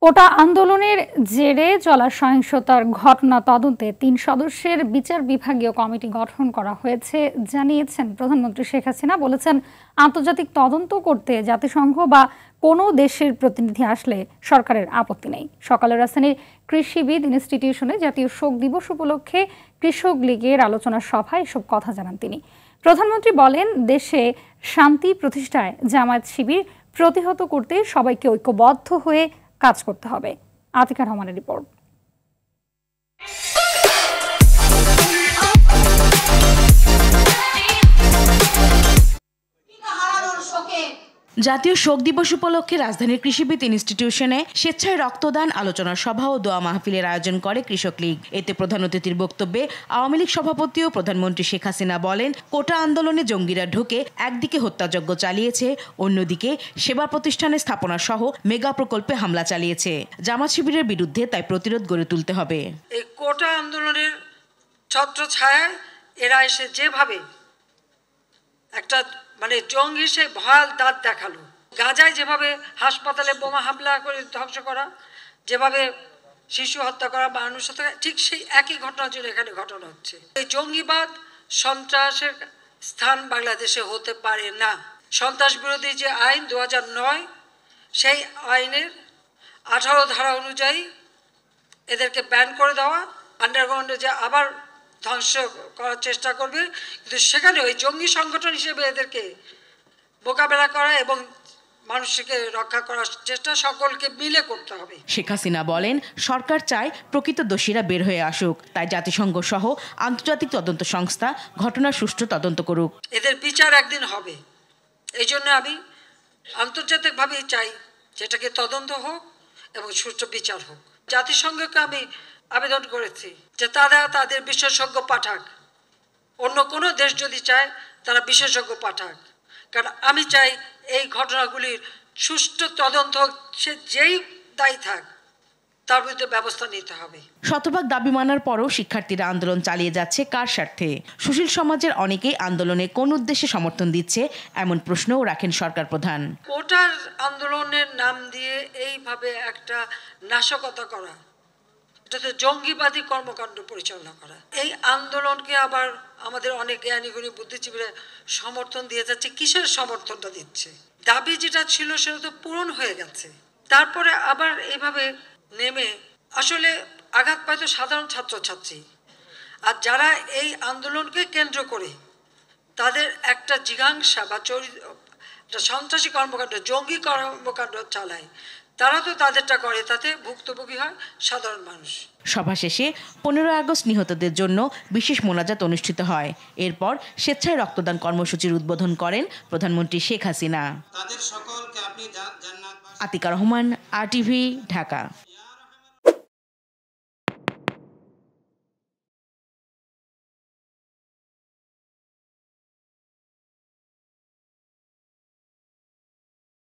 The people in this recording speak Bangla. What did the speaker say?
কোটা আন্দোলনের জেরে চলা সহিংসতার ঘটনা তদন্তে ৩ সদস্যের বিচার বিভাগীয় কমিটি গঠন করা হয়েছে জানিয়েছেন প্রধানমন্ত্রী শেখ হাসিনা। বলেছেন, আন্তর্জাতিক তদন্ত করতে জাতিসংঘ বা কোনো দেশের প্রতিনিধি আসলে সরকারের আপত্তি নেই। সকালে রাজধানীর কৃষিবিদ ইনস্টিটিউশনে জাতীয় শোক দিবস উপলক্ষে কৃষক লীগের আলোচনা সভায় এসব কথা জানান তিনি। প্রধানমন্ত্রী বলেন, দেশে শান্তি প্রতিষ্ঠায় জামায়াত শিবির প্রতিহত করতে সবাইকে ঐক্যবদ্ধ হয়ে কাজ করতে হবে। আতিকা রহমানের রিপোর্ট। জাতীয় শোক দিবস উপলক্ষে রাজধানীর কৃষিবিদ ইনস্টিটিউশনে স্বেচ্ছায় রক্তদান, আলোচনা সভা ও দোয়া মাহফিলের আয়োজন করে কৃষক লীগ। এতে প্রধান অতিথির বক্তব্যে আওয়ামী লীগ সভাপতি ও প্রধানমন্ত্রী শেখ হাসিনা বলেন, কোটা আন্দোলনে জঙ্গিরা ঢুকে একদিকে হত্যাযজ্ঞ চালিয়েছে, অন্যদিকে সেবা প্রতিষ্ঠানে স্থাপনা সহ মেগা প্রকল্পে হামলা চালিয়েছে। জামাত শিবিরের বিরুদ্ধে তাই প্রতিরোধ গড়ে তুলতে হবে। এই কোটা আন্দোলনের ছত্রছায়ায় এরা এসে যেভাবে একটা জঙ্গি সে ভয়াল দাঁত দেখালো, গাজায় যেভাবে হাসপাতালে বোমা হামলা করে ধ্বংস করা, যেভাবে শিশু হত্যা করা, মানুষ হত্যা, ঠিক সেই একই ঘটনার জন্য এখানে ঘটনা হচ্ছে। এই জঙ্গিবাদ সন্ত্রাসের স্থান বাংলাদেশে হতে পারে না। সন্ত্রাস বিরোধী যে আইন 2009, সেই আইনের 18 ধারা অনুযায়ী এদেরকে ব্যান করে দেওয়া, আন্ডারগ্রাউন্ডে যে আবার ধ্বংস করার চেষ্টা করবে, কিন্তু সেখানে ওই জঙ্গি সংগঠন হিসেবে এদেরকে মোকাবেলা করা এবং মানুষকে রক্ষা করার চেষ্টা সকলকে মিলে করতে হবে। শেখ হাসিনা বলেন, সরকার চায় প্রকৃত দোষীরা বের হয়ে আসুক, তাই জাতিসংঘ সহ আন্তর্জাতিক তদন্ত সংস্থা ঘটনার সুষ্ঠু তদন্ত করুক। এদের বিচার একদিন হবে। এই জন্য আমি আন্তর্জাতিকভাবেই চাই যেটাকে তদন্ত হোক এবং সুষ্ঠু বিচার হোক। জাতিসংঘকে আমি আবেদন করেছি যে তারা তাদের বিশেষজ্ঞ পাঠাক। অন্য কোনো দেশ যদি চায় তারা বিশেষজ্ঞ পাঠাক, কারণ আমি চাই এই ঘটনাগুলির সুষ্ঠু তদন্ত হোক। সে যেই দায়ী থাক তার বিরুদ্ধে ব্যবস্থা নিতে হবে। শতভাগ দাবি মানার পরও শিক্ষার্থীরা আন্দোলন চালিয়ে যাচ্ছে কার স্বার্থে? সুশীল সমাজের অনেকেই আন্দোলনে কোন উদ্দেশ্যে সমর্থন দিচ্ছে, এমন প্রশ্নও রাখেন সরকার প্রধান। কোটার আন্দোলনের নাম দিয়ে এইভাবে একটা নাশকতা করা, এটাতে জঙ্গিবাদী কর্মকাণ্ড পরিচালনা করা, এই আন্দোলনকে আবার আমাদের অনেক জ্ঞানীগুণী বুদ্ধিজীবীরা সমর্থন দিয়ে যাচ্ছে। কিসের সমর্থনটা দিচ্ছে? দাবি যেটা ছিল সেটা তো পূরণ হয়ে গেছে, তারপরে আবার এইভাবে নেমে আসলে আঘাত পায় তো সাধারণ ছাত্রছাত্রী। আর যারা এই আন্দোলনকে কেন্দ্র করে তাদের একটা জিজ্ঞাসা বা সন্ত্রাসী কর্মকাণ্ড, জঙ্গি কর্মকাণ্ড চালায়, তারা তো তাদেরটা করে, তাতে ভুক্তভোগী হয় সাধারণ মানুষ। সভা শেষে 15 আগস্ট নিহতদের জন্য বিশেষ মোনাজাত অনুষ্ঠিত হয়। এরপর স্বেচ্ছায় রক্তদান কর্মসূচির উদ্বোধন করেন প্রধানমন্ত্রী শেখ হাসিনা। আতিকা রহমান, RTV, ঢাকা।